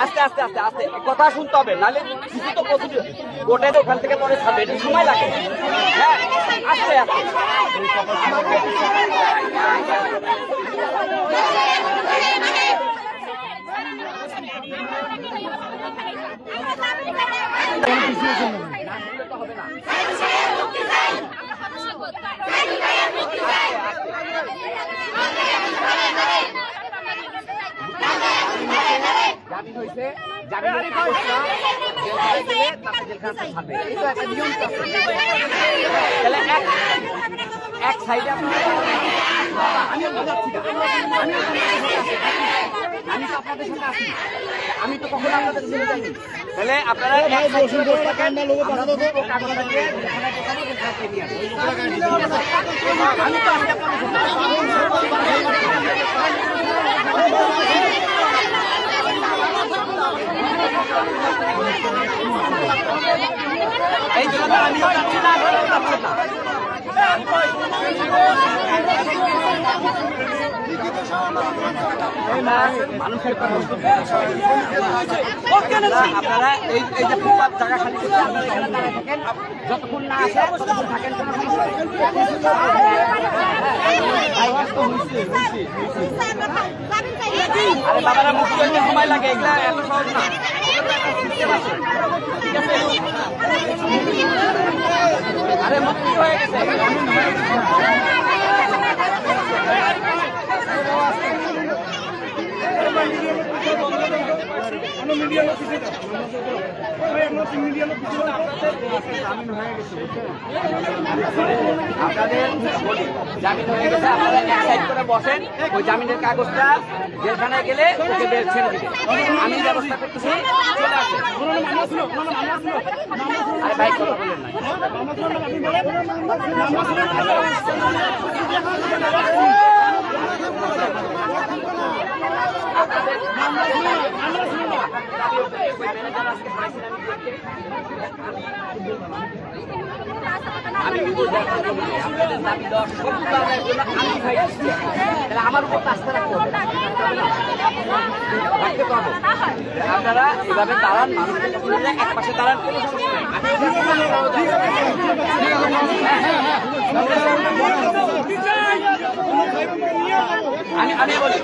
আস্তে আস্তে আস্তে আস্তে কথা শুনতে হবে, নাহলে কিছু তো প্রসিডিউর ওটাই তো ওখান থেকে পরে ছাড়বে, একটু সময় লাগে। হ্যাঁ আস্তে আস্তে হবে না। জামিন হয়েছে, জামিনের কাগজটা জেলখানায় গেলে তাকে জেলখানা ছাড়বে, এই তো একটা নিয়ম। তাহলে এক সাইডে আমি তো আপনাদের সাথে আছি, আমি তো কখনো আপনাদের ছেড়ে যাইনি। তাহলে আপনারা আমি তো আমি এই জন্য আমি মানুষের আপনারা এই যে ফুটপাত জায়গা খালি করতে আপনারা এখানে দাঁড়িয়ে থাকেন, যতক্ষণ না আসে ততক্ষণ থাকেন, কোনো আরে বাবারা মুক্তি হইতে সময় লাগে, এগুলা এত সহজ না। ঠিক আছে, আরে মুক্তি হয়ে গেছে। আপনাদের জামিন হয়ে গেছে, আপনারা এক সাইড করে বসেন, ওই জামিনের কাগজটা জেলখানায় গেলে ওকে বের ছেড়ে দিবে, আমি ব্যবস্থা করতেছি, চলে আসেন। আরে ভাই কথা বলেন না, আমি আমার উপর আস্থা রাখতে হবে, রাখতে পারবো। আপনারা এভাবে দাঁড়ান, মানুষের এক পাশে দাঁড়ান, কোনো সমস্যা নেই। আমি বলি